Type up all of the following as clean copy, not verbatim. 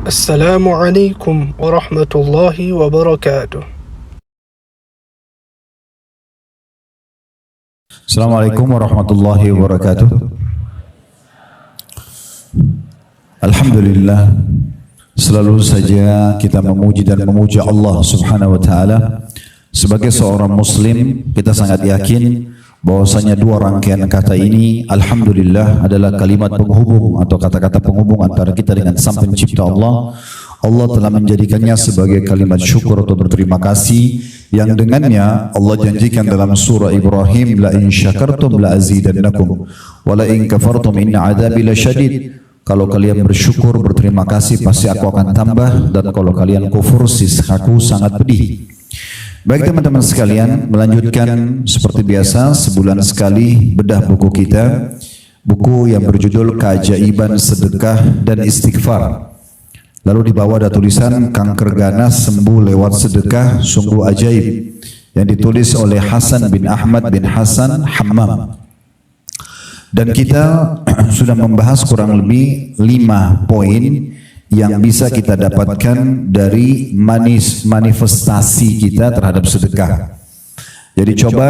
Assalamualaikum warahmatullahi wabarakatuh. Assalamualaikum warahmatullahi wabarakatuh. Alhamdulillah, selalu saja kita memuji dan memuja Allah Subhanahu wa taala. Sebagai seorang muslim, kita sangat yakin bahwasanya dua rangkaian kata ini alhamdulillah adalah kalimat penghubung atau kata-kata penghubung antara kita dengan Sang Pencipta Allah. Allah telah menjadikannya sebagai kalimat syukur atau berterima kasih yang dengannya Allah janjikan dalam surah Ibrahim, la in syakartum la azidannakum wa la in kafartum inna adzabi lasyadid. Kalau kalian bersyukur berterima kasih pasti aku akan tambah, dan kalau kalian kufur siksaku sangat pedih. Baik teman-teman sekalian, melanjutkan seperti biasa sebulan sekali bedah buku kita, buku yang berjudul Keajaiban Sedekah dan Istighfar. Lalu di bawah ada tulisan kanker ganas sembuh lewat sedekah sungguh ajaib, yang ditulis oleh Hasan bin Ahmad bin Hasan Hammam. Dan kita sudah membahas kurang lebih 5 poin yang bisa kita dapatkan dari manifestasi kita terhadap sedekah. Jadi coba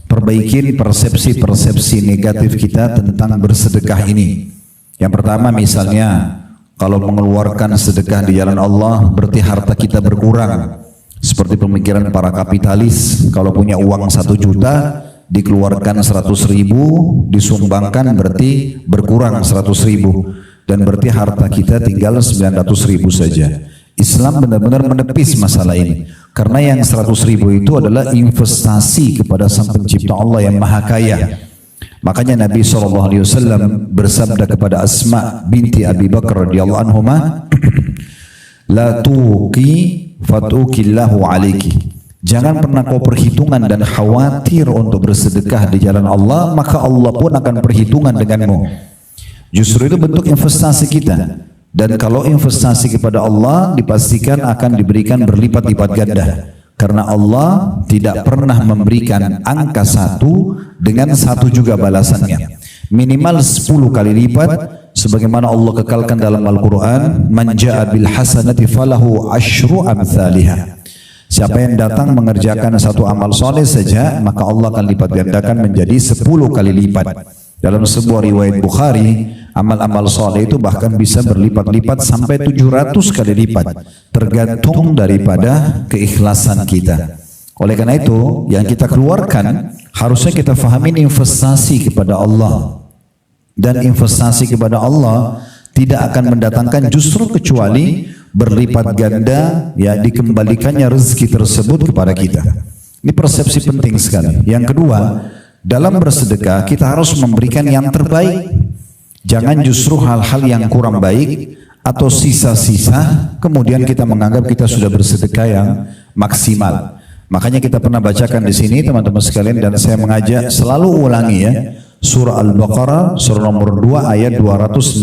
perbaikin persepsi-persepsi negatif kita tentang bersedekah ini. Yang pertama misalnya, kalau mengeluarkan sedekah di jalan Allah berarti harta kita berkurang. Seperti pemikiran para kapitalis, kalau punya uang 1 juta dikeluarkan 100.000, disumbangkan berarti berkurang 100.000. Dan berarti harta kita tinggal 900.000 saja. Islam benar-benar menepis masalah ini. Karena yang 100.000 itu adalah investasi kepada Sang Pencipta Allah yang Maha Kaya. Makanya Nabi SAW bersabda kepada Asma binti Abi Bakar radhiyallahu anhuma, la tuqi fatukillahu alaiki. Jangan pernah kau perhitungan dan khawatir untuk bersedekah di jalan Allah, maka Allah pun akan perhitungan denganmu. Justru itu bentuk investasi kita. Dan kalau investasi kepada Allah dipastikan akan diberikan berlipat-lipat ganda. Karena Allah tidak pernah memberikan angka 1 dengan 1 juga balasannya. Minimal 10 kali lipat. Sebagaimana Allah kekalkan dalam Al-Quran, man ja'a bil hasanati falahu asyru amthaliha. Siapa yang datang mengerjakan 1 amal soleh saja, maka Allah akan lipat gandakan menjadi 10 kali lipat. Dalam sebuah riwayat Bukhari, amal-amal soleh itu bahkan bisa berlipat-lipat sampai 700 kali lipat, tergantung daripada keikhlasan kita. Oleh karena itu, yang kita keluarkan harusnya kita fahami investasi kepada Allah. Dan investasi kepada Allah tidak akan mendatangkan justru kecuali berlipat ganda, ya, dikembalikannya rezeki tersebut kepada kita. Ini persepsi penting sekali. Yang kedua, dalam bersedekah kita harus memberikan yang terbaik. Jangan justru hal-hal yang kurang baik atau sisa-sisa kemudian kita menganggap kita sudah bersedekah yang maksimal. Makanya kita pernah bacakan di sini teman-teman sekalian, dan saya mengajak selalu ulangi ya, surah Al-Baqarah surah nomor 2 ayat 261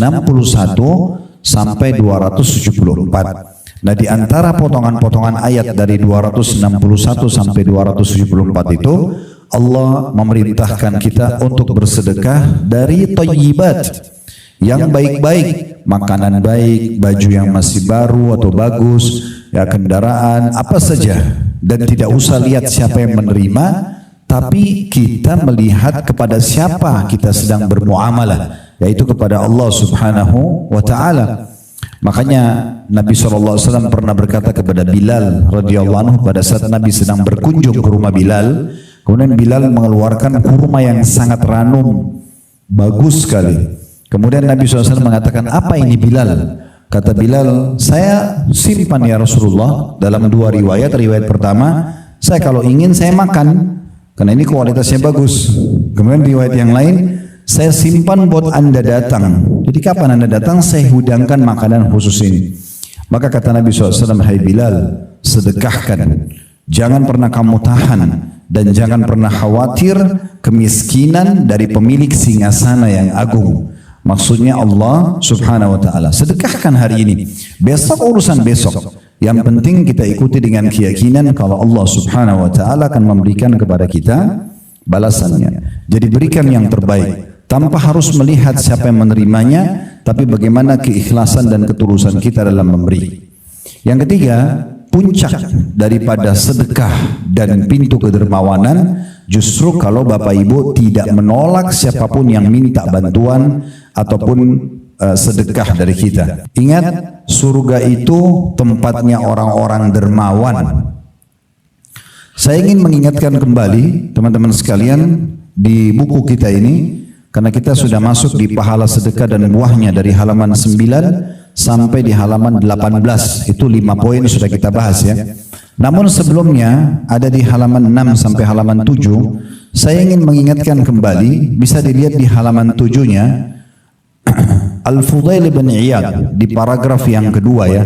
sampai 274. Nah, di antara potongan-potongan ayat dari 261 sampai 274 itu Allah memerintahkan kita untuk bersedekah dari thayyibat, yang baik-baik, makanan baik, baju yang masih baru atau bagus, ya, kendaraan, apa saja. Dan tidak usah lihat siapa yang menerima, tapi kita melihat kepada siapa kita sedang bermuamalah, yaitu kepada Allah Subhanahu wa taala. Makanya Nabi SAW pernah berkata kepada Bilal radhiyallahu anhu pada saat Nabi sedang berkunjung ke rumah Bilal. Kemudian Bilal mengeluarkan kurma yang sangat ranum, bagus sekali. Kemudian Nabi SAW mengatakan, apa ini Bilal? Kata Bilal, saya simpan ya Rasulullah. Dalam 2 riwayat, riwayat pertama, saya kalau ingin saya makan, karena ini kualitasnya bagus. Kemudian riwayat yang lain, saya simpan buat Anda datang. Jadi kapan Anda datang, saya hidangkan makanan khusus ini. Maka kata Nabi SAW, hai Bilal, sedekahkan. Jangan pernah kamu tahan. Dan jangan pernah khawatir kemiskinan dari pemilik singgasana yang agung. Maksudnya Allah Subhanahu wa taala. Sedekahkan hari ini. Besok urusan besok. Yang penting kita ikuti dengan keyakinan kalau Allah Subhanahu wa taala akan memberikan kepada kita balasannya. Jadi berikan yang terbaik tanpa harus melihat siapa yang menerimanya, tapi bagaimana keikhlasan dan ketulusan kita dalam memberi. Yang ketiga, puncak daripada sedekah dan pintu kedermawanan justru kalau Bapak Ibu tidak menolak siapapun yang minta bantuan ataupun sedekah dari kita. Ingat, surga itu tempatnya orang-orang dermawan. Saya ingin mengingatkan kembali teman-teman sekalian di buku kita ini, karena kita sudah masuk di pahala sedekah dan buahnya dari halaman 9 sampai di halaman 18. Itu 5 poin sudah kita bahas ya. Namun sebelumnya ada di halaman 6 sampai halaman 7, saya ingin mengingatkan kembali, bisa dilihat di halaman 7-nya, Al-Fudail bin Iyad di paragraf yang kedua ya.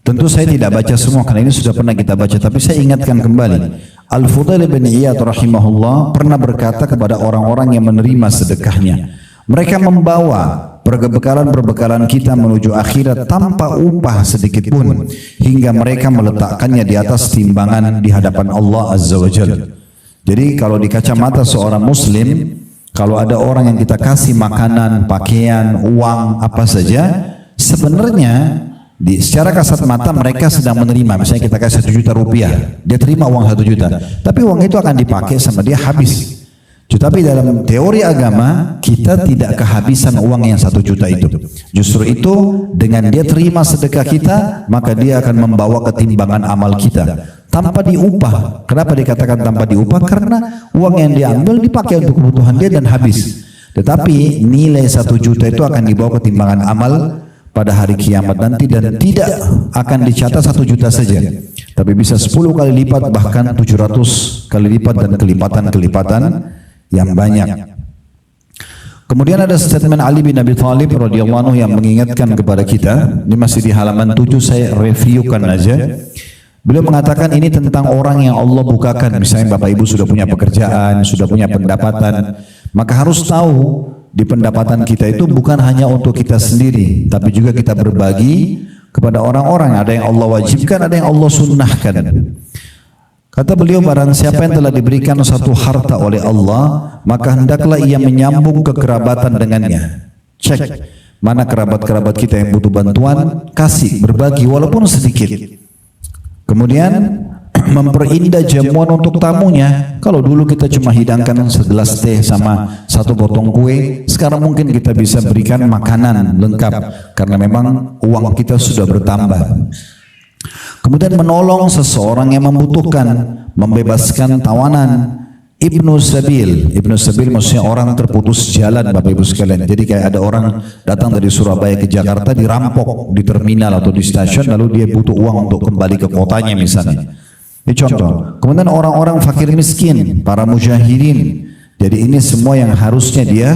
Tentu saya tidak baca semua karena ini sudah pernah kita baca, tapi saya ingatkan kembali. Al-Fudail bin Iyad rahimahullah pernah berkata kepada orang-orang yang menerima sedekahnya, mereka membawa perbekalan kita menuju akhirat tanpa upah sedikit pun, hingga mereka meletakkannya di atas timbangan di hadapan Allah Azza wa Jalla. Jadi kalau di kacamata seorang muslim, kalau ada orang yang kita kasih makanan, pakaian, uang, apa saja, sebenarnya secara kasat mata mereka sedang menerima. Misalnya kita kasih 1 juta rupiah, dia terima uang 1 juta, tapi uang itu akan dipakai sama dia habis. Tetapi dalam teori agama kita tidak kehabisan uang yang 1 juta itu. Justru itu dengan dia terima sedekah kita, maka dia akan membawa ketimbangan amal kita tanpa diupah. Kenapa dikatakan tanpa diupah? Karena uang yang diambil dipakai untuk kebutuhan dia dan habis. Tetapi nilai 1 juta itu akan dibawa ketimbangan amal pada hari kiamat nanti, dan tidak akan dicatat 1 juta saja, tapi bisa 10 kali lipat, bahkan 700 kali lipat, dan kelipatan-kelipatan yang banyak. Kemudian ada statement Ali bin Abi Thalib radhiyallahu anhu yang mengingatkan kepada kita. Ini masih di halaman 7, saya reviewkan aja. Beliau mengatakan ini tentang orang yang Allah bukakan. Misalnya Bapak Ibu sudah punya pekerjaan, sudah punya pendapatan, maka harus tahu di pendapatan kita itu bukan hanya untuk kita sendiri, tapi juga kita berbagi kepada orang-orang. Ada yang Allah wajibkan, ada yang Allah sunnahkan. Kata beliau, barang siapa yang telah diberikan satu harta oleh Allah, maka hendaklah ia menyambung kekerabatan dengannya. Cek mana kerabat-kerabat kita yang butuh bantuan, kasih, berbagi walaupun sedikit. Kemudian memperindah jamuan untuk tamunya. Kalau dulu kita cuma hidangkan segelas teh sama 1 potong kue, sekarang mungkin kita bisa berikan makanan lengkap karena memang uang kita sudah bertambah. Kemudian menolong seseorang yang membutuhkan, membebaskan tawanan. Ibnu Sabil maksudnya orang terputus jalan, Bapak Ibu sekalian. Jadi kayak ada orang datang dari Surabaya ke Jakarta, dirampok di terminal atau di stasiun, lalu dia butuh uang untuk kembali ke kotanya misalnya. Ini contoh. Kemudian orang-orang fakir miskin, para mujahidin. Jadi ini semua yang harusnya dia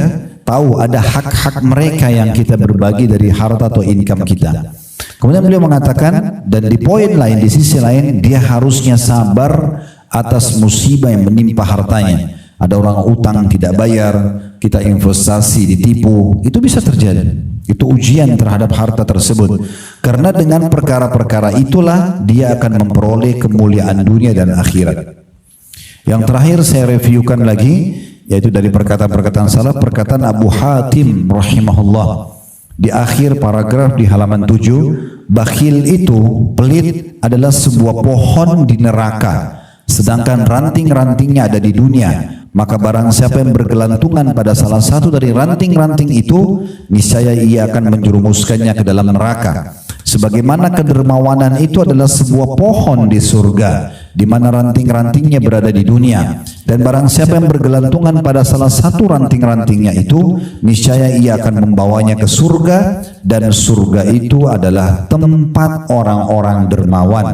tahu, ada hak-hak mereka yang kita berbagi dari harta atau income kita. Kemudian beliau mengatakan, dan di poin lain, di sisi lain, dia harusnya sabar atas musibah yang menimpa hartanya. Ada orang utang tidak bayar, kita investasi ditipu, itu bisa terjadi. Itu ujian terhadap harta tersebut. Karena dengan perkara-perkara itulah dia akan memperoleh kemuliaan dunia dan akhirat. Yang terakhir saya reviewkan lagi, yaitu dari perkataan-perkataan salaf, perkataan Abu Hatim rahimahullah. Di akhir paragraf di halaman 7, bakhil itu, pelit adalah sebuah pohon di neraka, sedangkan ranting-rantingnya ada di dunia. Maka barang siapa yang bergelantungan pada salah satu dari ranting-ranting itu, niscaya ia akan menjerumuskannya ke dalam neraka. Sebagaimana kedermawanan itu adalah sebuah pohon di surga, di mana ranting-rantingnya berada di dunia. Dan barang siapa yang bergelantungan pada salah satu ranting-rantingnya itu, niscaya ia akan membawanya ke surga, dan surga itu adalah tempat orang-orang dermawan.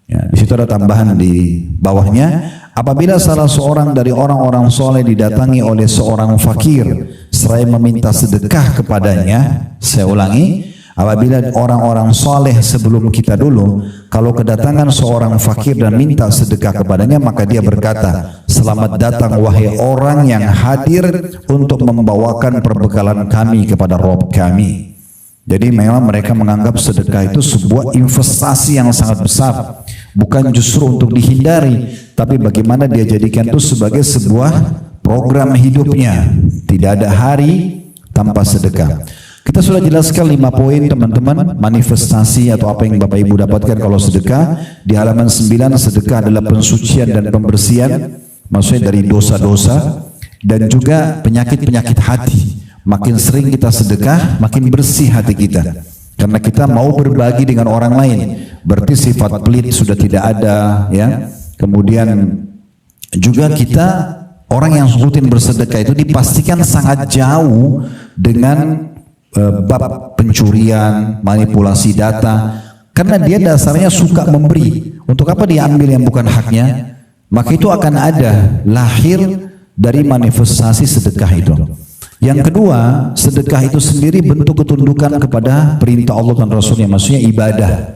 Ya, di situ ada tambahan di bawahnya. Apabila salah seorang dari orang-orang soleh didatangi oleh seorang fakir seraya meminta sedekah kepadanya, saya ulangi, apabila orang-orang soleh sebelum kita dulu, kalau kedatangan seorang fakir dan minta sedekah kepadanya, maka dia berkata, selamat datang wahai orang yang hadir untuk membawakan perbekalan kami kepada Rabb kami. Jadi memang mereka menganggap sedekah itu sebuah investasi yang sangat besar, bukan justru untuk dihindari, tapi bagaimana dia jadikan itu sebagai sebuah program hidupnya. Tidak ada hari tanpa sedekah. Kita sudah jelaskan 5 poin teman-teman, manifestasi atau apa yang Bapak Ibu dapatkan kalau sedekah. Di halaman 9, sedekah adalah pensucian dan pembersihan, maksudnya dari dosa-dosa dan juga penyakit-penyakit hati. Makin sering kita sedekah, makin bersih hati kita. Karena kita mau berbagi dengan orang lain. Berarti sifat pelit sudah tidak ada, ya. Kemudian juga kita orang yang rutin bersedekah itu dipastikan sangat jauh dengan bab pencurian, manipulasi data, karena dia dasarnya suka memberi. Untuk apa dia ambil yang bukan haknya? Maka itu akan ada lahir dari manifestasi sedekah itu. Yang kedua, sedekah itu sendiri bentuk ketundukan kepada perintah Allah dan Rasulnya, maksudnya ibadah.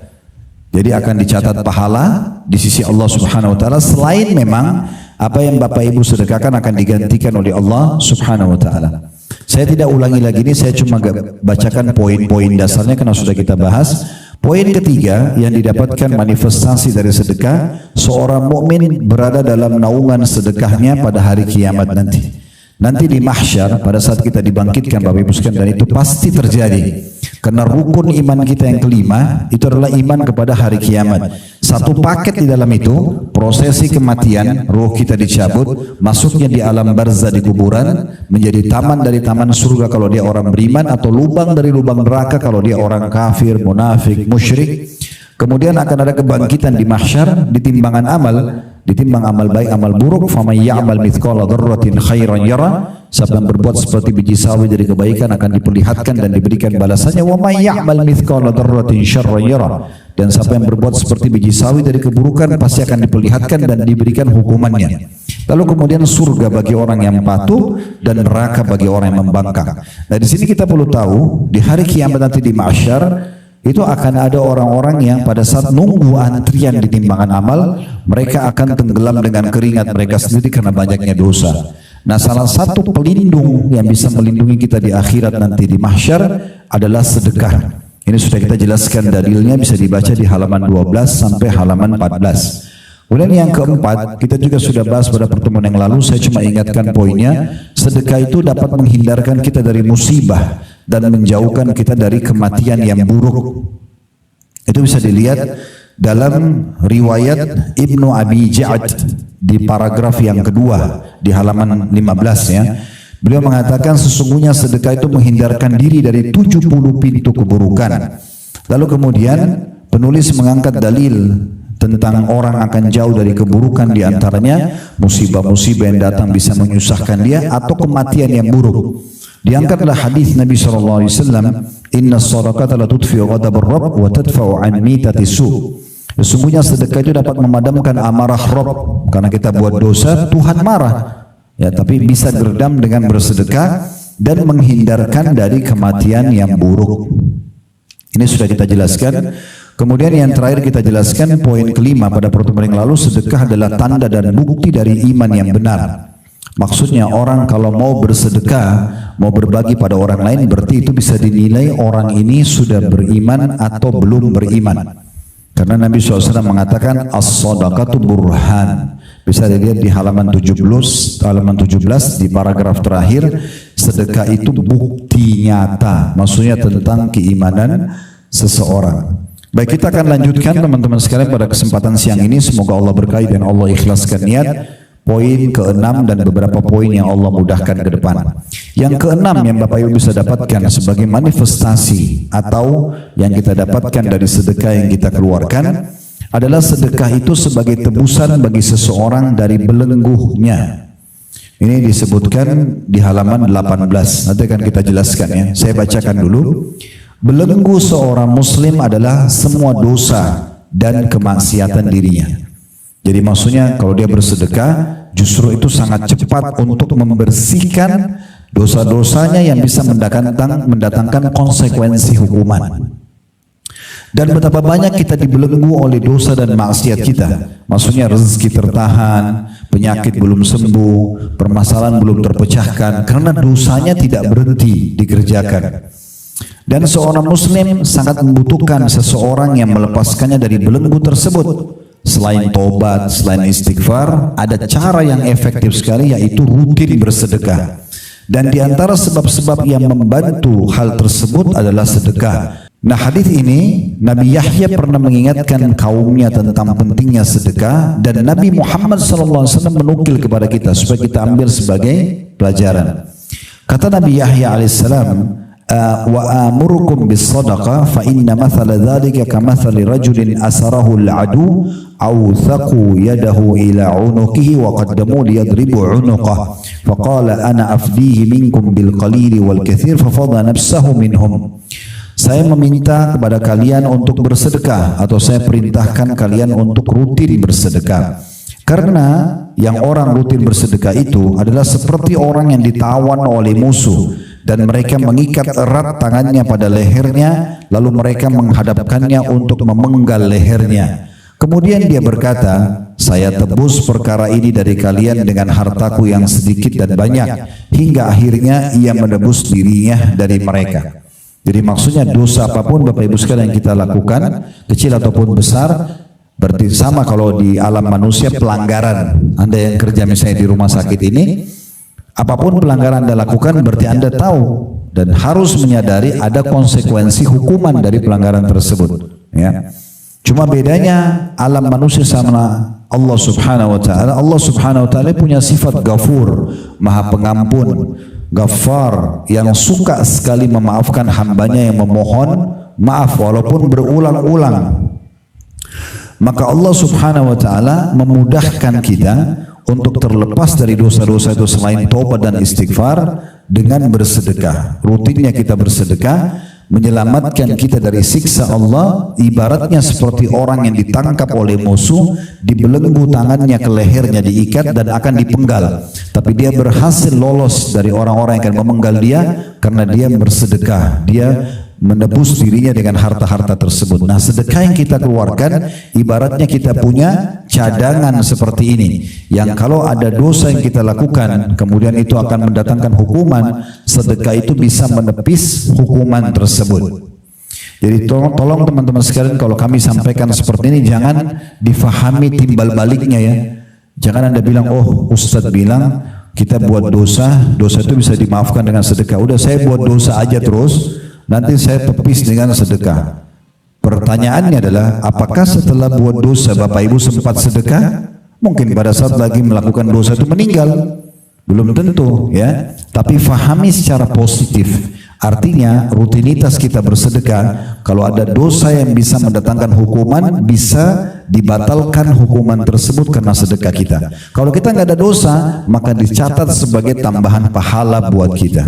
Jadi akan dicatat pahala di sisi Allah Subhanahu wa taala, selain memang apa yang Bapak Ibu sedekahkan akan digantikan oleh Allah Subhanahu wa taala. Saya tidak ulangi lagi ini, saya cuma bacakan poin-poin dasarnya karena sudah kita bahas. Poin ketiga yang didapatkan manifestasi dari sedekah, seorang mukmin berada dalam naungan sedekahnya pada hari kiamat nanti. Nanti di mahsyar pada saat kita dibangkitkan Bapak Ibu sekalian, dan itu pasti terjadi. Karena rukun iman kita yang kelima itu adalah iman kepada hari kiamat. Satu paket di dalam itu, prosesi kematian, ruh kita dicabut, masuknya di alam barzah di kuburan, menjadi taman dari taman surga kalau dia orang beriman, atau lubang dari lubang neraka kalau dia orang kafir, munafik, musyrik. Kemudian akan ada kebangkitan di mahsyar, ditimbangan amal, ditimbang amal baik, amal buruk. Faman ya'mal mithqala dzarratin khairan yara. Siapa yang berbuat seperti biji sawi dari kebaikan akan diperlihatkan dan diberikan balasannya. Wa may ya'mal mithqala dzarratin syarran yara. Dan siapa yang berbuat seperti biji sawi dari keburukan pasti akan diperlihatkan dan diberikan hukumannya. Lalu kemudian surga bagi orang yang patuh dan neraka bagi orang yang membangkang. Nah, di sini kita perlu tahu di hari kiamat nanti di mahsyar itu akan ada orang-orang yang pada saat nunggu antrian di timbangan amal, mereka akan tenggelam dengan keringat mereka sendiri karena banyaknya dosa. Nah, salah satu pelindung yang bisa melindungi kita di akhirat nanti di mahsyar adalah sedekah. Ini sudah kita jelaskan dalilnya, bisa dibaca di halaman 12 sampai halaman 14. Kemudian yang keempat, kita juga sudah bahas pada pertemuan yang lalu, saya cuma ingatkan poinnya, sedekah itu dapat menghindarkan kita dari musibah dan menjauhkan kita dari kematian yang buruk. Itu bisa dilihat dalam riwayat Ibnu Abi Ja'ad di paragraf yang kedua di halaman 15 ya. Beliau mengatakan sesungguhnya sedekah itu menghindarkan diri dari 70 pintu keburukan. Lalu kemudian penulis mengangkat dalil tentang orang akan jauh dari keburukan, diantaranya musibah-musibah yang datang bisa menyusahkan dia atau kematian yang buruk. Diangkatlah hadis Nabi SAW, Inna sadaqata la tudfi'u ghadab ar-rabb wa tadfa'u an mitati su'. Sesungguhnya sedekah itu dapat memadamkan amarah Rabb, karena kita buat dosa Tuhan marah. Ya, tapi bisa diredam dengan bersedekah dan menghindarkan dari kematian yang buruk. Ini sudah kita jelaskan. Kemudian yang terakhir kita jelaskan poin kelima pada pertemuan yang lalu, sedekah adalah tanda dan bukti dari iman yang benar. Maksudnya orang kalau mau bersedekah, mau berbagi pada orang lain, berarti itu bisa dinilai orang ini sudah beriman atau belum beriman. Karena Nabi SAW mengatakan as-sadaqatu burhan. Bisa dilihat di halaman 17 di paragraf terakhir, sedekah itu bukti nyata, maksudnya tentang keimanan seseorang. Baik, kita akan lanjutkan teman-teman sekalian pada kesempatan siang ini. Semoga Allah berkahi dan Allah ikhlaskan niat. Poin ke-6 dan beberapa poin yang Allah mudahkan ke depan. Yang ke-6 yang Bapak Ibu bisa dapatkan sebagai manifestasi atau yang kita dapatkan dari sedekah yang kita keluarkan adalah sedekah itu sebagai tebusan bagi seseorang dari belenggunya. Ini disebutkan di halaman 18. Nanti akan kita jelaskan ya. Saya bacakan dulu. Belenggu seorang muslim adalah semua dosa dan kemaksiatan dirinya. Jadi maksudnya kalau dia bersedekah justru itu sangat cepat untuk membersihkan dosa-dosanya yang bisa mendatangkan konsekuensi hukuman. Dan betapa banyak kita dibelenggu oleh dosa dan maksiat kita. Maksudnya rezeki tertahan, penyakit belum sembuh, permasalahan belum terpecahkan karena dosanya tidak berhenti dikerjakan. Dan seorang muslim sangat membutuhkan seseorang yang melepaskannya dari belenggu tersebut. Selain tobat, selain istighfar, ada cara yang efektif sekali, yaitu rutin bersedekah. Dan di antara sebab-sebab yang membantu hal tersebut adalah sedekah. Nah, hadis ini Nabi Yahya pernah mengingatkan kaumnya tentang pentingnya sedekah, dan Nabi Muhammad SAW menukil kepada kita supaya kita ambil sebagai pelajaran. Kata Nabi Yahya alaihissalam, wa amurukum bis sadaqah fa inna mathala dhalika kamathali rajulin asarahu al-adu aw thaqu yadahu ila unuqihi wa qaddamu liyadribu unuqah faqala ana afdihi minkum bil qalili wal kathir fafadha nafsahu minhum. Saya meminta kepada kalian untuk bersedekah, atau saya perintahkan kalian untuk rutin bersedekah. Karena yang orang rutin bersedekah itu adalah seperti orang yang ditawan oleh musuh, dan mereka mengikat erat tangannya pada lehernya, lalu mereka menghadapkannya untuk memenggal lehernya. Kemudian dia berkata, saya tebus perkara ini dari kalian dengan hartaku yang sedikit dan banyak, hingga akhirnya ia menebus dirinya dari mereka. Jadi maksudnya dosa apapun Bapak Ibu sekalian yang kita lakukan, kecil ataupun besar, berarti sama kalau di alam manusia pelanggaran. Anda yang kerja misalnya di rumah sakit ini, apapun pelanggaran Anda lakukan berarti Anda tahu dan harus menyadari ada konsekuensi hukuman dari pelanggaran tersebut. Ya. Cuma bedanya alam manusia sama Allah Subhanahu wa taala. Allah Subhanahu wa taala punya sifat Ghafur, Maha Pengampun, Ghaffar, yang suka sekali memaafkan hambanya yang memohon maaf walaupun berulang-ulang. Maka Allah Subhanahu wa taala memudahkan kita untuk terlepas dari dosa-dosa itu selain taubat dan istighfar dengan bersedekah. Rutinnya kita bersedekah menyelamatkan kita dari siksa Allah, ibaratnya seperti orang yang ditangkap oleh musuh, dibelenggu tangannya ke lehernya, diikat dan akan dipenggal. Tapi dia berhasil lolos dari orang-orang yang akan memenggal dia karena dia bersedekah. Dia menebus dirinya dengan harta-harta tersebut. Nah, sedekah yang kita keluarkan ibaratnya kita punya cadangan seperti ini, yang kalau ada dosa yang kita lakukan kemudian itu akan mendatangkan hukuman, sedekah itu bisa menepis hukuman tersebut. Jadi tolong teman-teman sekalian, kalau kami sampaikan seperti ini jangan difahami timbal baliknya ya. Jangan Anda bilang, oh Ustadz bilang kita buat dosa, dosa itu bisa dimaafkan dengan sedekah. Udah saya buat dosa aja terus, nanti saya tepis dengan sedekah. Pertanyaannya adalah, apakah setelah buat dosa Bapak Ibu sempat sedekah? Mungkin pada saat lagi melakukan dosa itu meninggal. Belum tentu ya. Tapi fahami secara positif. Artinya rutinitas kita bersedekah, kalau ada dosa yang bisa mendatangkan hukuman, bisa dibatalkan hukuman tersebut karena sedekah kita. Kalau kita nggak ada dosa, maka dicatat sebagai tambahan pahala buat kita.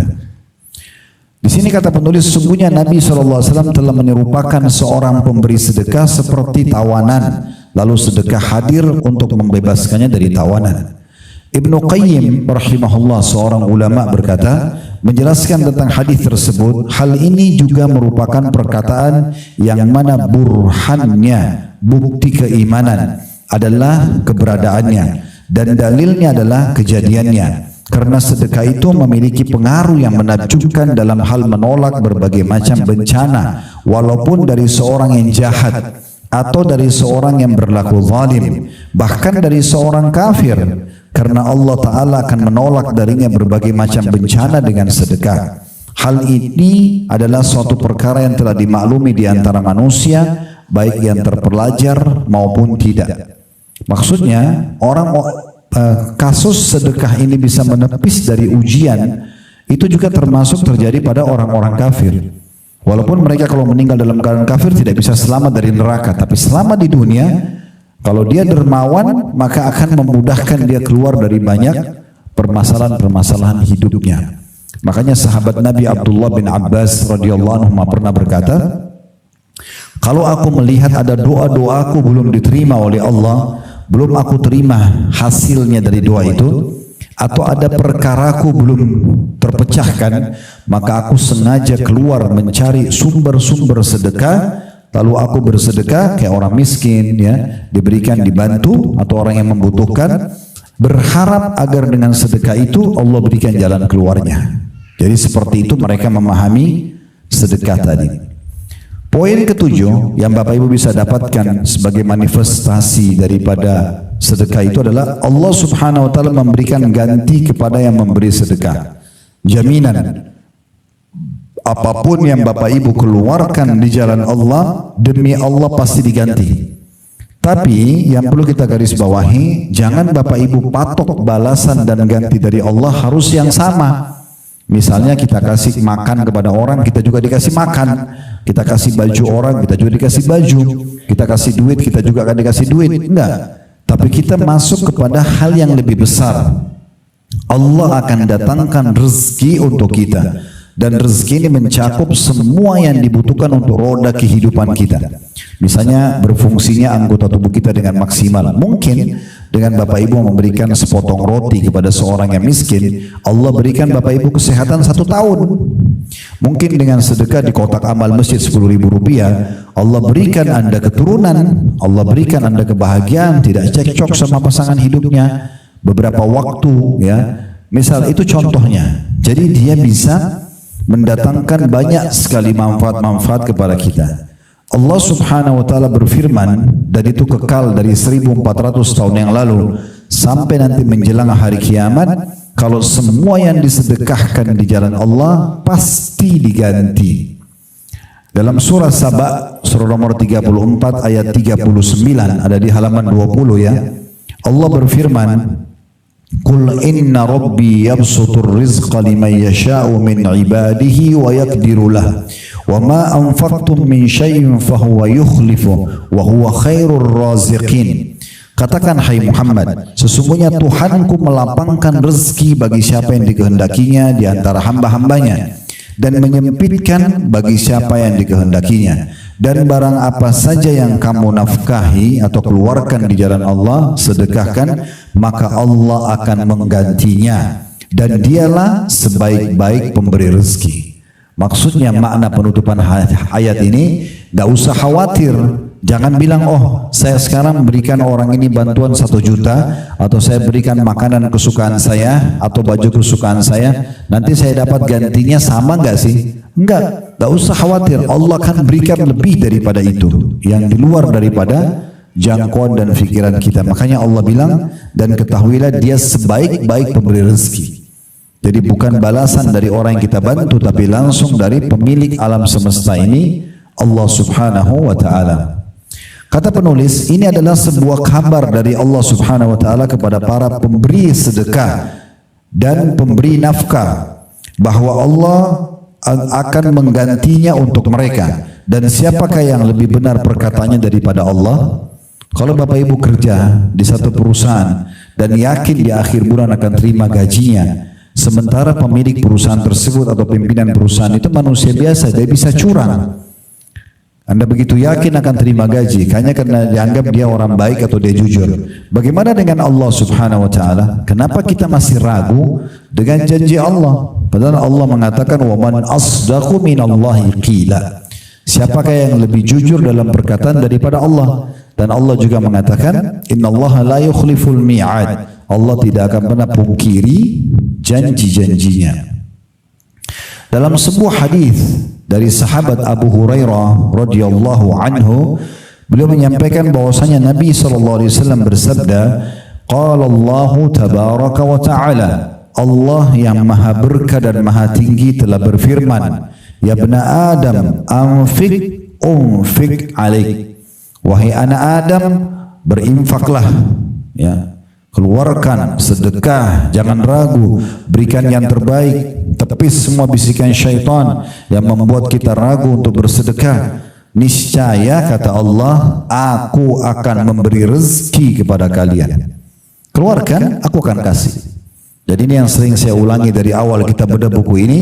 Di sini kata penulis, sesungguhnya Nabi SAW telah menyerupakan seorang pemberi sedekah seperti tawanan, lalu sedekah hadir untuk membebaskannya dari tawanan. Ibnu Qayyim rahimahullah, seorang ulama, berkata, menjelaskan tentang hadis tersebut, hal ini juga merupakan perkataan yang mana burhannya, bukti keimanan adalah keberadaannya, dan dalilnya adalah kejadiannya. Karena sedekah itu memiliki pengaruh yang menakjubkan dalam hal menolak berbagai macam bencana, walaupun dari seorang yang jahat atau dari seorang yang berlaku zalim, bahkan dari seorang kafir. Karena Allah Ta'ala akan menolak darinya berbagai macam bencana dengan sedekah. Hal ini adalah suatu perkara yang telah dimaklumi di antara manusia, baik yang terpelajar maupun tidak. Maksudnya, kasus sedekah ini bisa menepis dari ujian, itu juga termasuk terjadi pada orang-orang kafir. Walaupun mereka kalau meninggal dalam keadaan kafir tidak bisa selamat dari neraka, tapi selama di dunia, kalau dia dermawan, maka akan memudahkan dia keluar dari banyak permasalahan-permasalahan hidupnya. Makanya sahabat Nabi Abdullah bin Abbas radhiyallahu anhu pernah berkata, kalau aku melihat ada doa-doaku belum diterima oleh Allah, belum aku terima hasilnya dari doa itu, atau ada perkaraku belum terpecahkan, maka aku sengaja keluar mencari sumber-sumber sedekah. Lalu aku bersedekah kayak orang miskin ya, diberikan, dibantu, atau orang yang membutuhkan, berharap agar dengan sedekah itu Allah berikan jalan keluarnya. Jadi seperti itu mereka memahami sedekah tadi. Poin ketujuh yang Bapak Ibu bisa dapatkan sebagai manifestasi daripada sedekah itu adalah Allah Subhanahu wa taala memberikan ganti kepada yang memberi sedekah. jaminan apapun yang Bapak Ibu keluarkan di jalan Allah, demi Allah pasti diganti. Tapi yang perlu kita garis bawahi, jangan Bapak Ibu patok balasan dan ganti dari Allah harus yang sama. Misalnya kita kasih makan kepada orang, kita juga dikasih makan. Kita kasih baju orang, kita juga dikasih baju. Kita kasih duit, kita juga akan dikasih duit. Enggak. Tapi kita masuk kepada hal yang lebih besar. Allah akan datangkan rezeki untuk kita. Dan rezeki ini mencakup semua yang dibutuhkan untuk roda kehidupan kita. Misalnya berfungsinya anggota tubuh kita dengan maksimal. Mungkin dengan Bapak Ibu memberikan sepotong roti kepada seorang yang miskin, Allah berikan Bapak Ibu kesehatan 1 tahun. Mungkin dengan sedekah di kotak amal masjid 10.000 rupiah, Allah berikan Anda keturunan, Allah berikan Anda kebahagiaan, tidak cekcok sama pasangan hidupnya beberapa waktu, ya. Misal itu contohnya. Jadi dia bisa mendatangkan banyak sekali manfaat-manfaat kepada kita. Allah Subhanahu wa taala berfirman, dan itu kekal dari 1400 tahun yang lalu sampai nanti menjelang hari kiamat, kalau semua yang disedekahkan di jalan Allah pasti diganti. Dalam surah Saba, surah nomor 34 ayat 39, ada di halaman 20 ya. Allah berfirman, Qul inna rabbi yabsutur rizqa liman yasha'u min ibadihi wa yaqdiru lah wa ma anfaqtum min syai'in fahuwa yukhlifu wa huwa khairur raziqin. Katakan hai Muhammad, sesungguhnya Tuhanku melapangkan rezeki bagi siapa yang dikehendakinya di antara hamba-hambanya dan menyempitkan bagi siapa yang dikehendakinya. Dan barang apa saja yang kamu nafkahi atau keluarkan di jalan Allah, sedekahkan, maka Allah akan menggantinya. Dan dialah sebaik-baik pemberi rezeki. Maksudnya makna penutupan ayat ini, tidak usah khawatir. Jangan bilang, oh saya sekarang berikan orang ini bantuan 1 juta, atau saya berikan makanan kesukaan saya, atau baju kesukaan saya, nanti saya dapat gantinya sama enggak sih? Enggak, enggak usah khawatir. Allah akan berikan lebih daripada itu, yang di luar daripada jangkauan dan pikiran kita. Makanya Allah bilang, dan ketahuilah dia sebaik-baik pemberi rezeki. Jadi bukan balasan dari orang yang kita bantu, tapi langsung dari pemilik alam semesta ini, Allah Subhanahu wa ta'ala. Kata penulis, ini adalah sebuah kabar dari Allah Subhanahu wa ta'ala kepada para pemberi sedekah dan pemberi nafkah, bahwa Allah akan menggantinya untuk mereka. Dan siapakah yang lebih benar perkataannya daripada Allah? Kalau Bapak Ibu kerja di satu perusahaan dan yakin di akhir bulan akan terima gajinya, sementara pemilik perusahaan tersebut atau pimpinan perusahaan itu manusia biasa, dia bisa curang. Anda begitu yakin akan terima gaji hanya karena dianggap dia orang baik atau dia jujur. Bagaimana dengan Allah Subhanahu wa ta'ala? Kenapa kita masih ragu dengan janji Allah? Padahal Allah mengatakan, wa man asdaqu minallahi qila. Siapakah yang lebih jujur dalam perkataan daripada Allah? Dan Allah juga mengatakan, innallaha la yukhliful mi'ad. Allah tidak akan pernah pungkiri janji-janjinya. Dalam sebuah hadis dari sahabat Abu Hurairah radhiyallahu anhu, beliau menyampaikan bahwasanya Nabi SAW bersabda, qala Allah tabaraka wa ta'ala, Allah yang maha berkah dan maha tinggi telah berfirman, ya bna Adam, anfik unfik alaik. Wahai anak Adam, berinfaklah, ya, keluarkan sedekah, jangan ragu, berikan yang terbaik, tepis semua bisikan syaitan yang membuat kita ragu untuk bersedekah. Niscaya kata Allah, aku akan memberi rezeki kepada kalian. Keluarkan, aku akan kasih. Jadi ini yang sering saya ulangi dari awal kita bedah buku ini.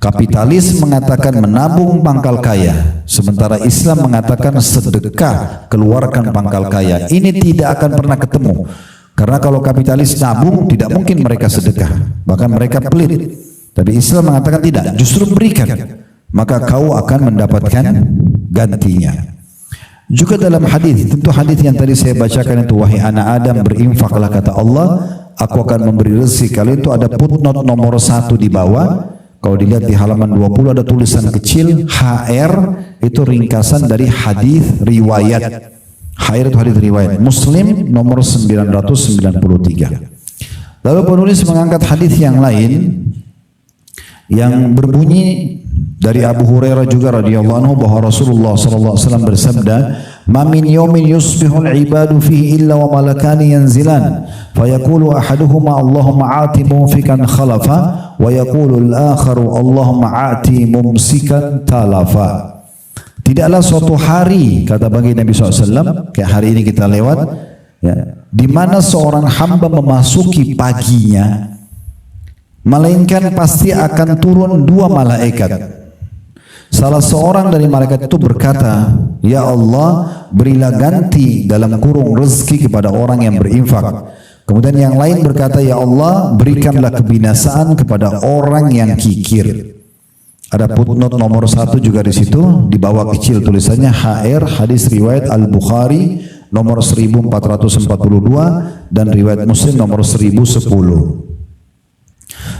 Kapitalis mengatakan menabung pangkal kaya, sementara Islam mengatakan sedekah, keluarkan pangkal kaya. Ini tidak akan pernah ketemu. Karena kalau kapitalis nabung, tidak mungkin mereka sedekah, bahkan mereka pelit. Tapi Islam mengatakan tidak, justru berikan, maka kau akan mendapatkan gantinya. Juga dalam hadis, tentu hadis yang tadi saya bacakan itu, wahai anak Adam, berinfaklah kata Allah, aku akan memberi rezeki kalian. Itu ada footnote nomor 1 di bawah. Kalau dilihat di halaman 20 ada tulisan kecil HR, itu ringkasan dari hadis riwayat. HR itu hadis riwayat Muslim nomor 993. Lalu penulis mengangkat hadis yang lain yang berbunyi dari Abu Hurairah juga radhiyallahu anhu bahwa Rasulullah sallallahu alaihi wasallam bersabda, "Ma min yawmin yusbihul ibadu fihi illa wa malakani yanzilan, fayaqulu ahaduhuma Allahumma ati munfikan khalafa wa yaqulu al-akharu Allahumma ati mumsikan talafa." Tidaklah suatu hari, kata bagi Nabi SAW, kayak hari ini kita lewat, ya, di mana seorang hamba memasuki paginya, melainkan pasti akan turun dua malaikat. Salah seorang dari malaikat itu berkata, "Ya Allah, berilah ganti dalam kurung rezeki kepada orang yang berinfak." Kemudian yang lain berkata, "Ya Allah, berikanlah kebinasaan kepada orang yang kikir." Ada footnote nomor 1 juga di situ, di bawah kecil tulisannya HR, hadis riwayat Al-Bukhari nomor 1442 dan riwayat Muslim nomor 1010.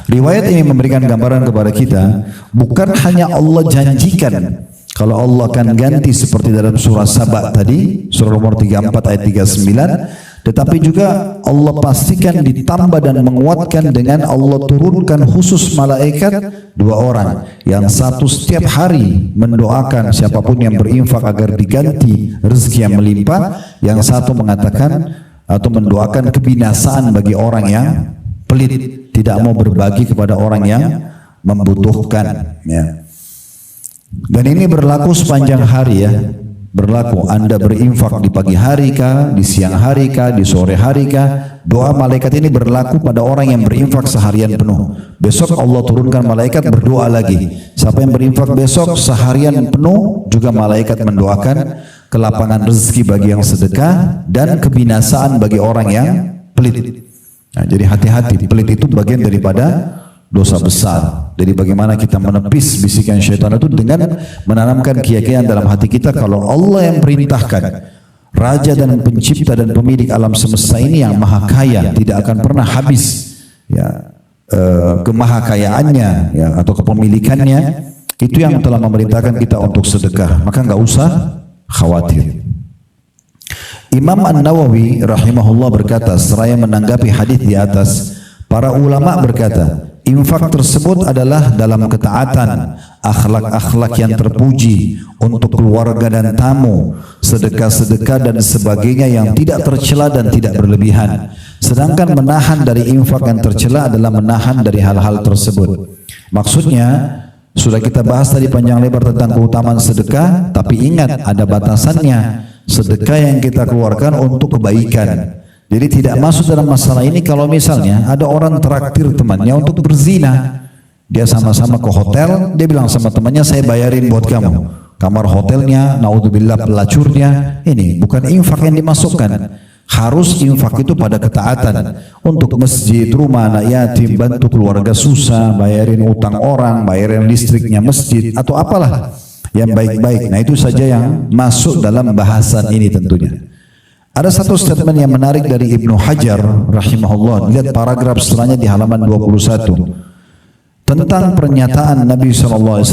Riwayat ini memberikan gambaran kepada kita, bukan hanya Allah janjikan kalau Allah akan ganti seperti dalam surah Saba tadi, surah nomor 34 ayat 39, tetapi juga Allah pastikan ditambah dan menguatkan dengan Allah turunkan khusus malaikat dua orang, yang satu setiap hari mendoakan siapapun yang berinfak agar diganti rezeki yang melimpah, yang satu mengatakan atau mendoakan kebinasaan bagi orang yang pelit, tidak mau berbagi kepada orang yang membutuhkan, ya. Dan ini berlaku sepanjang hari, ya. Berlaku Anda berinfak di pagi hari kah, di siang hari kah, di sore hari kah, doa malaikat ini berlaku pada orang yang berinfak seharian penuh. Besok Allah turunkan malaikat berdoa lagi. Siapa yang berinfak besok seharian penuh, juga malaikat mendoakan kelapangan rezeki bagi yang sedekah dan kebinasaan bagi orang yang pelit. Nah, jadi hati-hati, pelit itu bagian daripada dosa besar. Jadi bagaimana kita menepis bisikan syaitan itu dengan menanamkan keyakinan dalam hati kita kalau Allah yang perintahkan, Raja dan Pencipta dan Pemilik alam semesta ini yang maha kaya, tidak akan pernah habis, ya, kemahakayaannya, ya, atau kepemilikannya, itu yang telah memerintahkan kita untuk sedekah. Maka nggak usah khawatir. Imam An-Nawawi rahimahullah berkata, seraya menanggapi hadis di atas, para ulama berkata, infak tersebut adalah dalam ketaatan, akhlak-akhlak yang terpuji untuk keluarga dan tamu, sedekah-sedekah dan sebagainya yang tidak tercela dan tidak berlebihan. Sedangkan menahan dari infak yang tercela adalah menahan dari hal-hal tersebut. Maksudnya, sudah kita bahas tadi panjang lebar tentang keutamaan sedekah, tapi ingat ada batasannya. Sedekah yang kita keluarkan untuk kebaikan. Jadi tidak masuk dalam masalah ini kalau misalnya ada orang traktir temannya untuk berzina. Dia sama-sama ke hotel, dia bilang sama temannya, saya bayarin buat kamu kamar hotelnya, naudzubillah pelacurnya. Ini bukan infak yang dimasukkan. Harus infak itu pada ketaatan, untuk masjid, rumah anak yatim, bantu keluarga susah, bayarin utang orang, bayarin listriknya masjid, atau apalah yang baik-baik. Nah itu saja yang masuk dalam bahasan ini tentunya. Ada satu statement yang menarik dari Ibnu Hajar rahimahullah. Lihat paragraf setelahnya di halaman 21. Tentang pernyataan Nabi SAW,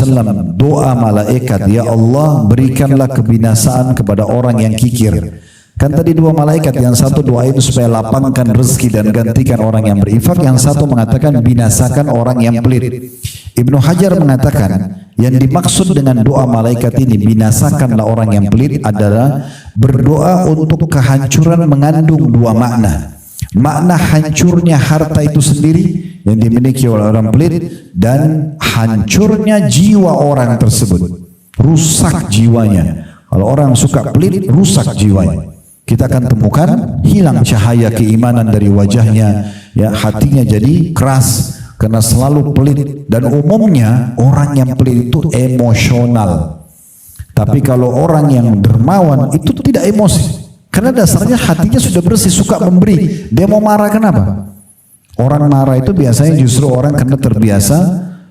doa malaikat, ya Allah berikanlah kebinasaan kepada orang yang kikir. Kan tadi dua malaikat, yang satu doa itu supaya lapangkan rezeki dan gantikan orang yang berinfak, yang satu mengatakan binasakan orang yang pelit. Ibnu Hajar mengatakan yang dimaksud dengan doa malaikat ini, binasakanlah orang yang pelit, adalah berdoa untuk kehancuran mengandung dua makna. Makna hancurnya harta itu sendiri yang dimiliki oleh orang pelit, dan hancurnya jiwa orang tersebut, rusak jiwanya. Kalau orang suka pelit, rusak jiwanya. Kita akan temukan hilang cahaya keimanan dari wajahnya, ya, hatinya jadi keras karena selalu pelit. Dan umumnya orang yang pelit itu emosional. Tapi kalau orang yang dermawan itu tidak emosi, karena dasarnya hatinya sudah bersih, suka memberi. Dia mau marah kenapa? Orang marah itu biasanya justru orang karena terbiasa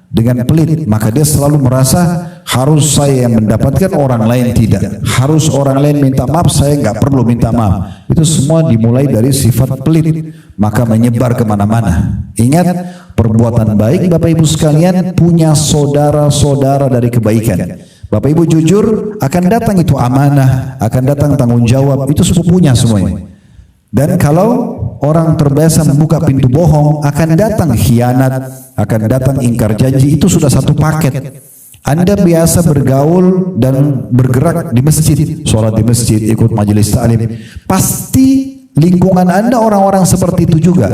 dengan pelit, maka dia selalu merasa harus saya yang mendapatkan, orang lain tidak. Harus orang lain minta maaf, saya nggak perlu minta maaf. Itu semua dimulai dari sifat pelit, maka menyebar kemana-mana. Ingat, perbuatan baik Bapak Ibu sekalian punya saudara-saudara dari kebaikan. Bapak Ibu jujur, akan datang itu amanah, akan datang tanggung jawab, itu sepupunya semuanya. Dan kalau orang terbiasa membuka pintu bohong, akan datang khianat, akan datang ingkar janji. Itu sudah satu paket. Anda biasa bergaul dan bergerak di masjid, sholat di masjid, ikut majelis ta'lim, pasti lingkungan Anda orang-orang seperti itu juga.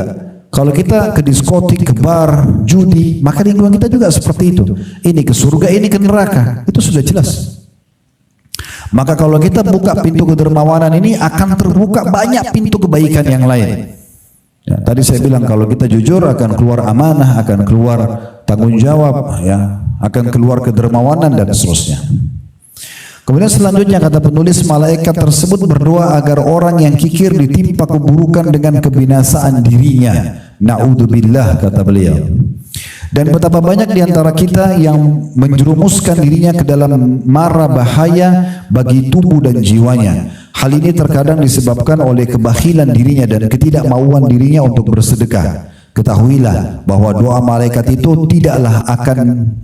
Kalau kita ke diskotik, ke bar, judi, maka lingkungan kita juga seperti itu. Ini ke surga, ini ke neraka. Itu sudah jelas. Maka kalau kita buka pintu kedermawanan ini, akan terbuka banyak pintu kebaikan yang lain. Ya, tadi saya bilang kalau kita jujur akan keluar amanah, akan keluar tanggung jawab, ya, akan keluar kedermawanan dan seterusnya. Kemudian selanjutnya kata penulis, malaikat tersebut berdoa agar orang yang kikir ditimpa keburukan dengan kebinasaan dirinya. Na'udzubillah, kata beliau. Dan betapa banyak di antara kita yang menjerumuskan dirinya ke dalam mara bahaya bagi tubuh dan jiwanya. Hal ini terkadang disebabkan oleh kebakhilan dirinya dan ketidakmauan dirinya untuk bersedekah. Ketahuilah bahwa doa malaikat itu tidaklah akan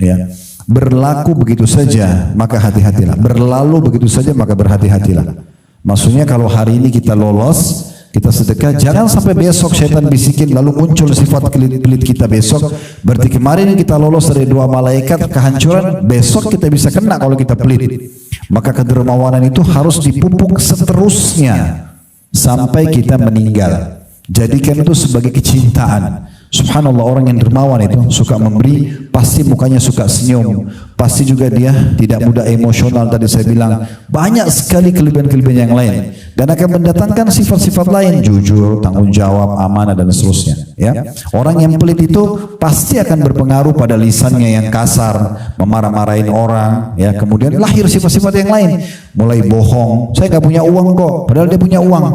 berlaku begitu saja, maka hati-hatilah. Berlalu begitu saja, maka berhati-hatilah. Maksudnya kalau hari ini kita lolos, kita sedekah, jangan sampai besok syaitan bisikin lalu muncul sifat pelit-pelit kita besok. Berarti kemarin kita lolos dari doa malaikat kehancuran, besok kita bisa kena kalau kita pelit. Maka kedermawanan itu harus dipupuk seterusnya sampai kita meninggal. Jadikan itu sebagai kecintaan. Subhanallah, orang yang dermawan itu suka memberi, pasti mukanya suka senyum, pasti juga dia tidak mudah emosional. Tadi saya bilang banyak sekali kelebihan-kelebihan yang lain dan akan mendatangkan sifat-sifat lain, jujur, tanggung jawab, amanah dan seterusnya. Ya, orang yang pelit itu pasti akan berpengaruh pada lisannya yang kasar, memarah-marahin orang. Ya, kemudian lahir sifat-sifat yang lain, mulai bohong. Saya nggak punya uang kok, padahal dia punya uang.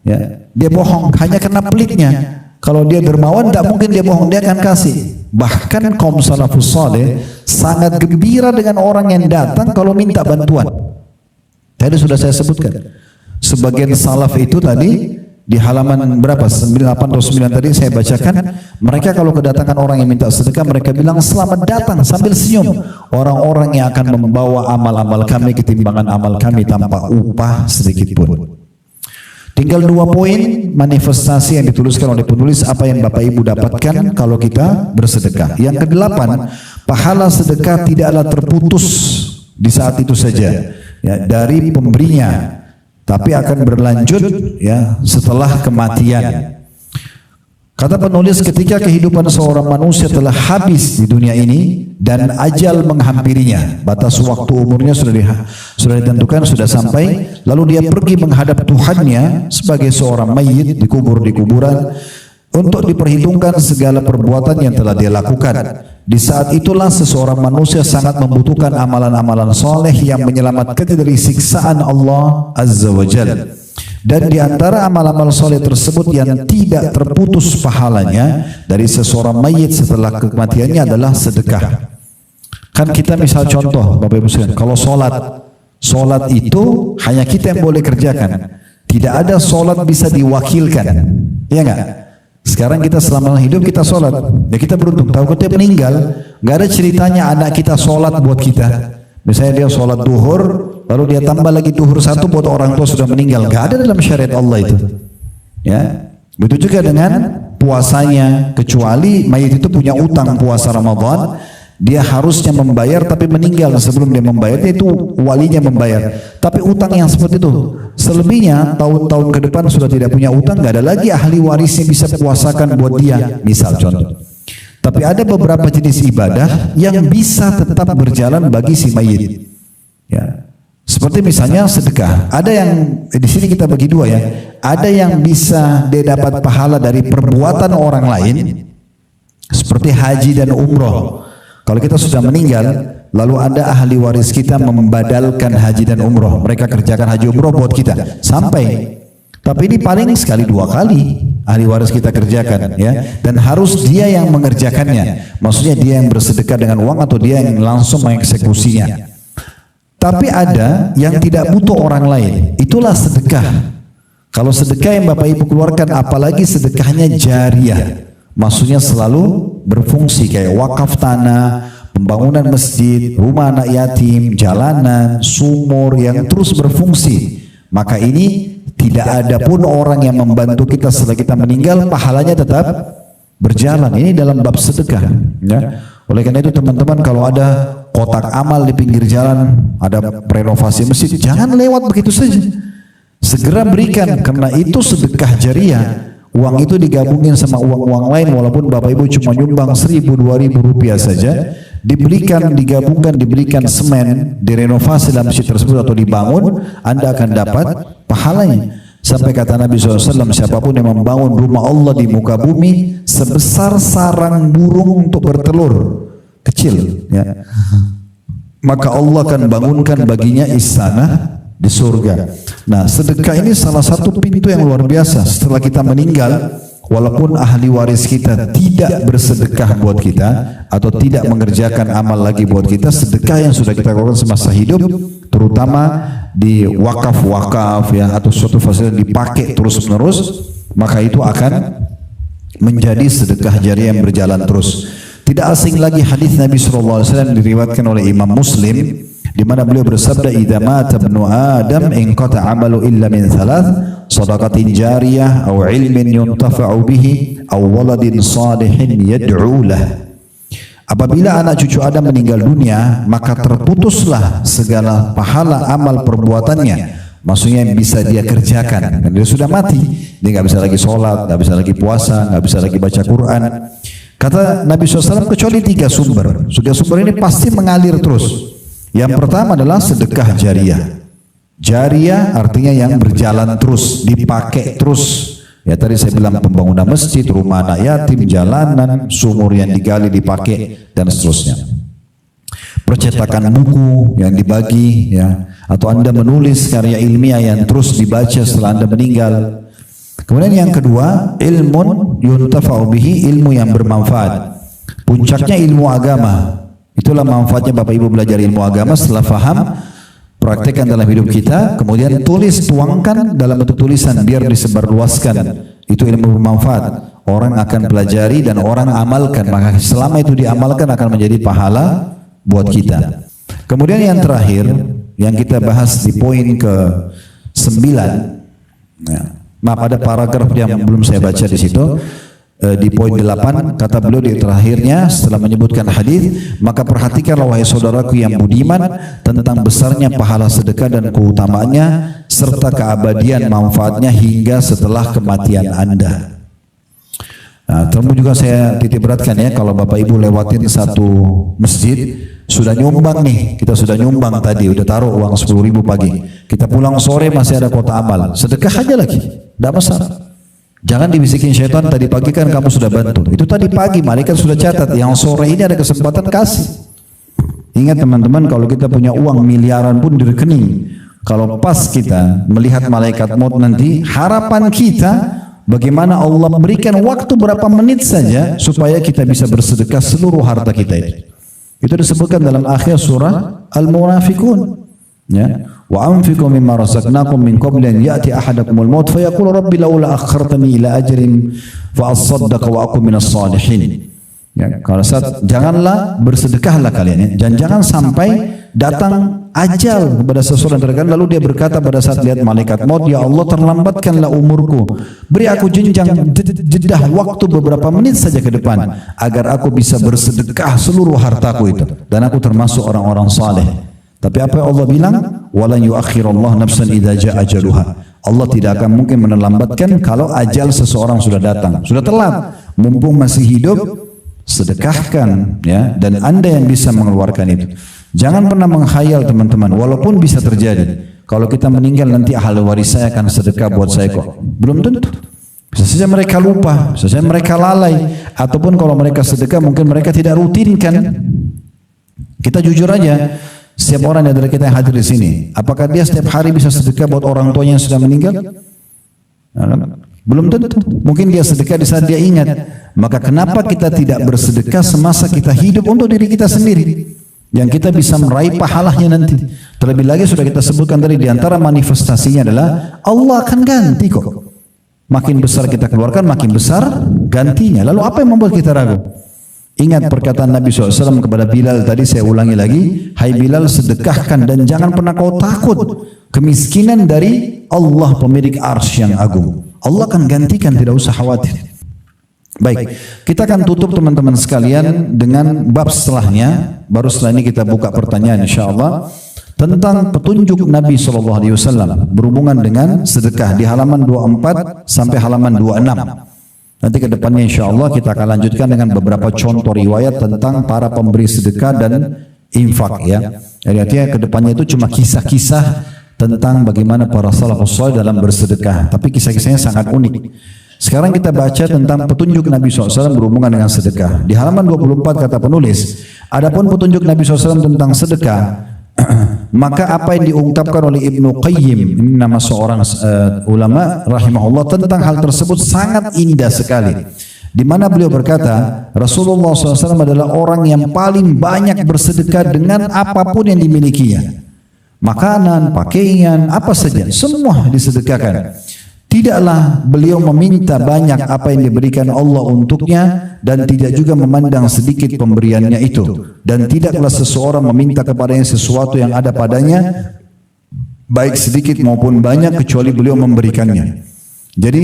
Ya, dia bohong hanya karena pelitnya. Kalau dia dermawan, tidak mungkin dia bohong, dia akan kasih. Bahkan kaum salafus saleh sangat gembira dengan orang yang datang kalau minta bantuan. Tadi sudah saya sebutkan. Sebagian salaf itu tadi di halaman berapa? 8 atau 9 tadi saya bacakan. Mereka kalau kedatangan orang yang minta sedekah, mereka bilang selamat datang sambil senyum. Orang-orang yang akan membawa amal-amal kami ketimbangan amal kami tanpa upah sedikit pun. Tinggal 2 poin manifestasi yang dituliskan oleh penulis apa yang Bapak Ibu dapatkan kalau kita bersedekah. Yang ke-8, pahala sedekah tidaklah terputus di saat itu saja ya, dari pemberinya, tapi akan berlanjut ya setelah kematian. Kata penulis, ketika kehidupan seorang manusia telah habis di dunia ini dan ajal menghampirinya, batas waktu umurnya sudah ditentukan, sudah sampai, lalu dia pergi menghadap Tuhannya sebagai seorang mayit dikubur di kuburan untuk diperhitungkan segala perbuatan yang telah dia lakukan. Di saat itulah seseorang manusia sangat membutuhkan amalan-amalan soleh yang menyelamatkannya dari siksaan Allah Azza wa Jalla. Dan di antara amal-amal soleh tersebut yang tidak terputus pahalanya dari seseorang mayit setelah kematiannya adalah sedekah. Kan kita misal contoh Bapak Ibu sekalian, kalau solat itu hanya kita yang boleh kerjakan. Tidak ada solat bisa diwakilkan, ya enggak? Sekarang kita selama hidup kita solat, ya kita beruntung. Tahu kita meninggal, nggak ada ceritanya anak kita solat buat kita. Misalnya dia sholat duhur, lalu dia tambah lagi duhur 1 buat orang tua sudah meninggal. Gak ada dalam syariat Allah itu. Ya, begitu juga dengan puasanya. Kecuali mayit itu punya utang puasa Ramadan, dia harusnya membayar tapi meninggal sebelum dia membayar, itu walinya membayar. Tapi utang yang seperti itu, selebihnya tahun-tahun ke depan sudah tidak punya utang, gak ada lagi ahli warisnya bisa puasakan buat dia. Misal contoh. Tapi ada beberapa jenis ibadah yang bisa tetap berjalan bagi si mayit. Ya. Seperti misalnya sedekah. Ada yang di sini kita bagi 2 ya. Ada yang bisa dia dapat pahala dari perbuatan orang lain, seperti haji dan umroh. Kalau kita sudah meninggal, lalu ada ahli waris kita membadalkan haji dan umroh. Mereka kerjakan haji umroh buat kita sampai. Tapi ini paling sekali 2 kali ahli waris kita kerjakan ya, dan harus dia yang mengerjakannya. Maksudnya dia yang bersedekah dengan uang atau dia yang langsung mengeksekusinya. Tapi ada yang tidak butuh orang lain, itulah sedekah. Kalau sedekah yang Bapak Ibu keluarkan, apalagi sedekahnya jariah, maksudnya selalu berfungsi, kayak wakaf tanah, pembangunan masjid, rumah anak yatim, jalanan, sumur yang terus berfungsi, maka ini Tidak ada pun orang yang membantu kita setelah kita meninggal, pahalanya tetap berjalan. Ini dalam bab sedekah, ya. Oleh karena itu teman-teman, kalau ada kotak amal di pinggir jalan, ada renovasi masjid, jangan lewat begitu saja. Segera berikan, karena itu sedekah jariah. Uang itu digabungin sama uang-uang lain, walaupun Bapak Ibu cuma nyumbang 1.000, 2.000 rupiah saja, diberikan, digabungkan, diberikan semen, direnovasi dalam masjid tersebut atau dibangun, Anda akan dapat pahalanya. Sampai kata Nabi SAW, siapapun yang membangun rumah Allah di muka bumi sebesar sarang burung untuk bertelur kecil, ya, maka Allah akan bangunkan baginya istana di surga. Nah, sedekah ini salah satu pintu yang luar biasa. Setelah kita meninggal, walaupun ahli waris kita tidak bersedekah buat kita atau tidak mengerjakan amal lagi buat kita, sedekah yang sudah kita lakukan semasa hidup, terutama di wakaf-wakaf, ya, atau suatu fasilitas dipakai terus-menerus, maka itu akan menjadi sedekah jariah yang berjalan terus. Tidak asing lagi hadis Nabi SAW diriwayatkan oleh Imam Muslim, di mana beliau bersabda, "Idza mata ibnu Adam inqata 'amalu illa min thalath, shadaqatin jariyah aw ilmin yuntafa'u bihi aw waladin salihin yad'u lah." Apabila anak cucu Adam meninggal dunia, maka terputuslah segala pahala amal perbuatannya. Maksudnya yang bisa dia kerjakan. Dan dia sudah mati, dia nggak bisa lagi sholat, nggak bisa lagi puasa, nggak bisa lagi baca Quran. Kata Nabi SAW, kecuali 3 sumber. Sudah sumber ini pasti mengalir terus. Yang pertama adalah sedekah jariah. Jariah artinya yang berjalan terus, dipakai terus. Ya, tadi saya bilang pembangunan masjid, rumah anak yatim, jalanan, sumur yang digali dipakai, dan seterusnya. Percetakan buku yang dibagi, ya, atau Anda menulis karya ilmiah yang terus dibaca setelah Anda meninggal. Kemudian yang kedua, ilmun yuntafa'u bihi, ilmu yang bermanfaat. Puncaknya ilmu agama. Itulah manfaatnya Bapak Ibu belajar ilmu agama. Setelah faham, praktekkan dalam hidup kita, kemudian tulis, tuangkan dalam bentuk tulisan biar disebarluaskan. Itu ilmu bermanfaat. Orang akan pelajari dan orang amalkan, maka selama itu diamalkan akan menjadi pahala buat kita. Kemudian yang terakhir yang kita bahas di poin ke-9, ya, maaf ada paragraf yang belum saya baca di situ. Di poin 8 kata beliau di terakhirnya setelah menyebutkan hadis, maka perhatikanlah wahai saudaraku yang budiman tentang besarnya pahala sedekah dan keutamaannya serta keabadian manfaatnya hingga setelah kematian Anda. Nah, terus juga saya titik beratkan, ya, kalau Bapak Ibu lewatin satu masjid, sudah nyumbang nih, kita sudah nyumbang tadi, udah taruh uang 10.000 pagi, kita pulang sore masih ada kota amal, sedekah aja lagi, tidak masalah. Jangan dibisikin syaitan, tadi pagi kan kamu sudah bantu. Itu tadi pagi, malaikat sudah catat. Yang sore ini ada kesempatan kasih. Ingat teman-teman, kalau kita punya uang miliaran pun di rekening, kalau pas kita melihat malaikat maut nanti, harapan kita bagaimana Allah memberikan waktu berapa menit saja supaya kita bisa bersedekah seluruh harta kita itu. Itu disebutkan dalam akhir surah Al-Munafiqun. Ya, wa anfiqu mimma razaqnakum min qabli an ya'ti ahadakumul maut fa yaqulu rabbi laula akhartani ila ajrin fa asaddaqa wa aqum minas salihin. Ya, kalau janganlah bersedekahlah kalian, ya. Dan jangan sampai datang ajal kepada seseorang terkadang lalu dia berkata pada saat lihat malaikat maut, ya Allah terlambatkanlah umurku, beri aku jenjang jedah waktu beberapa menit saja ke depan agar aku bisa bersedekah seluruh hartaku itu dan aku termasuk orang-orang saleh. Tapi apa yang Allah bilang? Walan yuakhirallahu nafsan idza jaa ajaluha. Allah tidak akan mungkin melambatkan kalau ajal seseorang sudah datang. Sudah telat. Mumpung masih hidup, sedekahkan, ya, dan Anda yang bisa mengeluarkan itu. Jangan pernah menghayal teman-teman, walaupun bisa terjadi. Kalau kita meninggal nanti ahli waris saya akan sedekah buat saya kok. Belum tentu. Bisa saja mereka lupa, bisa saja mereka lalai, ataupun kalau mereka sedekah mungkin mereka tidak rutinkan. Kita jujur aja. Setiap orang dari kita yang hadir di sini, apakah dia setiap hari bisa sedekah buat orang tuanya yang sudah meninggal? Belum tentu. Mungkin dia sedekah di saat dia ingat. Maka kenapa kita tidak bersedekah semasa kita hidup untuk diri kita sendiri, yang kita bisa meraih pahalanya nanti? Terlebih lagi sudah kita sebutkan tadi, di antara manifestasinya adalah Allah akan ganti kok. Makin besar kita keluarkan, makin besar gantinya. Lalu apa yang membuat kita ragu? Ingat perkataan Nabi SAW kepada Bilal tadi, saya ulangi lagi. Hai Bilal, sedekahkan dan jangan pernah kau takut kemiskinan dari Allah pemilik arsy yang agung. Allah akan gantikan, tidak usah khawatir. Baik, kita akan tutup teman-teman sekalian dengan bab setelahnya. Baru setelah ini kita buka pertanyaan insyaAllah tentang petunjuk Nabi SAW berhubungan dengan sedekah di halaman 24 sampai halaman 26. Nanti ke depannya insya Allah kita akan lanjutkan dengan beberapa contoh riwayat tentang para pemberi sedekah dan infak ya. Jadi artinya ke depannya itu cuma kisah-kisah tentang bagaimana para salafus saleh dalam bersedekah. Tapi kisah-kisahnya sangat unik. Sekarang kita baca tentang petunjuk Nabi SAW berhubungan dengan sedekah. Di halaman 24 kata penulis, adapun petunjuk Nabi SAW tentang sedekah, maka apa yang diungkapkan oleh Ibnu Qayyim, ini nama seorang ulama rahimahullah, tentang hal tersebut sangat indah sekali. Di mana beliau berkata, Rasulullah SAW adalah orang yang paling banyak bersedekah dengan apapun yang dimilikinya. Makanan, pakaian, apa saja, semua disedekahkan. Tidaklah beliau meminta banyak apa yang diberikan Allah untuknya dan tidak juga memandang sedikit pemberiannya itu, dan tidaklah seseorang meminta kepadanya sesuatu yang ada padanya baik sedikit maupun banyak kecuali beliau memberikannya. Jadi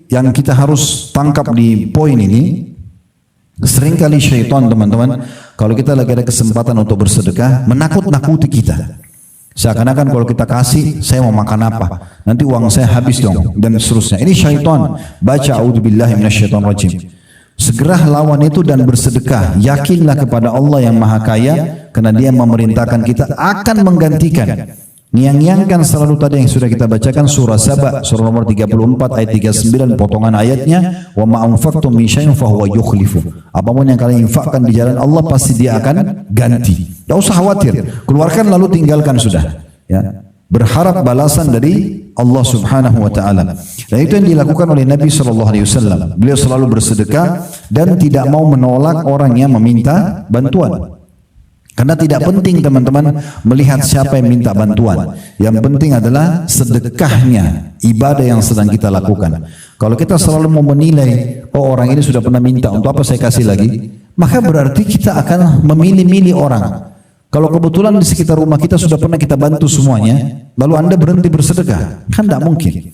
yang kita harus tangkap di poin ini, seringkali syaitan teman-teman kalau kita lagi ada kesempatan untuk bersedekah menakut-nakuti kita. Seakan-akan kalau kita kasih, saya mau makan apa? Nanti uang saya habis dong, dan seterusnya. Ini syaitan. Baca a'udzubillahi minasyaitonirrajim. Segera lawan itu dan bersedekah. Yakinlah kepada Allah yang Maha Kaya, karena Dia memerintahkan kita akan menggantikan. Ngiang-ngiangkan selalu tadi yang sudah kita bacakan surah Saba, surah nomor 34 ayat 39 potongan ayatnya, wa ma anfaqtum min syai'in fahuwa yukhlifu. Apapun yang kalian infakkan di jalan Allah pasti Dia akan ganti. Tidak usah khawatir, keluarkan lalu tinggalkan sudah. Ya. Berharap balasan dari Allah Subhanahu wa taala. Dan itu yang dilakukan oleh Nabi sallallahu alaihi wasallam. Beliau selalu bersedekah dan tidak mau menolak orang yang meminta bantuan. Karena tidak penting teman-teman melihat siapa yang minta bantuan. Yang penting adalah sedekahnya, ibadah yang sedang kita lakukan. Kalau kita selalu mau menilai, oh orang ini sudah pernah minta, untuk apa saya kasih lagi? Maka berarti kita akan memilih-milih orang. Kalau kebetulan di sekitar rumah kita sudah pernah kita bantu semuanya, lalu Anda berhenti bersedekah, kan tidak mungkin.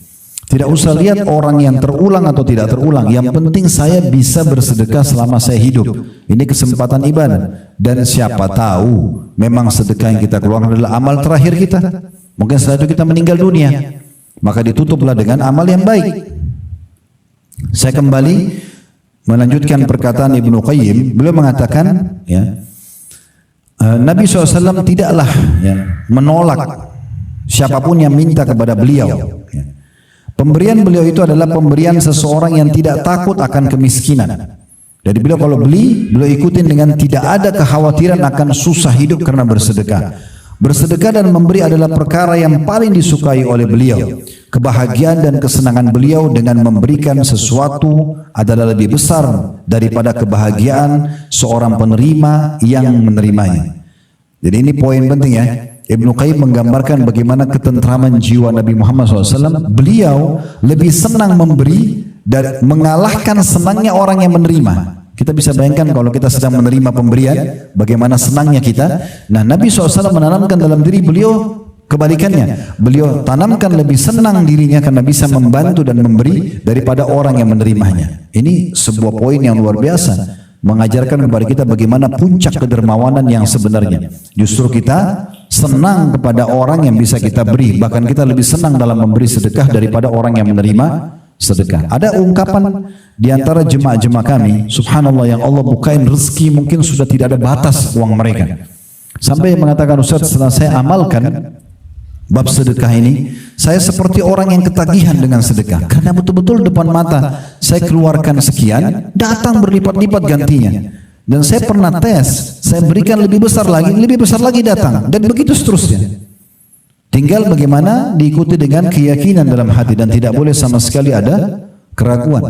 Tidak usah lihat orang yang terulang atau tidak terulang. Yang penting saya bisa bersedekah selama saya hidup. Ini kesempatan ibadah. Dan siapa tahu memang sedekah yang kita keluarkan adalah amal terakhir kita. Mungkin setelah itu kita meninggal dunia. Maka ditutuplah dengan amal yang baik. Saya kembali melanjutkan perkataan Ibnu Qayyim. Beliau mengatakan, ya, Nabi SAW tidaklah menolak siapapun yang minta kepada beliau. Ya. Pemberian beliau itu adalah pemberian seseorang yang tidak takut akan kemiskinan. Jadi beliau kalau beliau ikutin dengan tidak ada kekhawatiran akan susah hidup karena bersedekah. Bersedekah dan memberi adalah perkara yang paling disukai oleh beliau. Kebahagiaan dan kesenangan beliau dengan memberikan sesuatu adalah lebih besar daripada kebahagiaan seorang penerima yang menerimanya. Jadi ini poin penting ya. Ibnu Qayyim menggambarkan bagaimana ketentraman jiwa Nabi Muhammad SAW. Beliau lebih senang memberi dan mengalahkan senangnya orang yang menerima. Kita bisa bayangkan kalau kita sedang menerima pemberian, bagaimana senangnya kita. Nah, Nabi SAW menanamkan dalam diri beliau kebalikannya. Beliau tanamkan lebih senang dirinya karena bisa membantu dan memberi daripada orang yang menerimanya. Ini sebuah poin yang luar biasa, mengajarkan kepada kita bagaimana puncak kedermawanan yang sebenarnya. Justru kita senang kepada orang yang bisa kita beri, bahkan kita lebih senang dalam memberi sedekah daripada orang yang menerima sedekah. Ada ungkapan di antara jemaah-jemaah kami, subhanallah, yang Allah bukain rezeki mungkin sudah tidak ada batas uang mereka. Sampai mengatakan, Ustaz, setelah saya amalkan bab sedekah ini, saya seperti orang yang ketagihan dengan sedekah. Karena betul-betul depan mata saya keluarkan sekian, datang berlipat-lipat gantinya. Dan saya pernah tes, saya berikan lebih besar lagi datang. Dan begitu seterusnya. Tinggal bagaimana diikuti dengan keyakinan dalam hati dan tidak boleh sama sekali ada keraguan.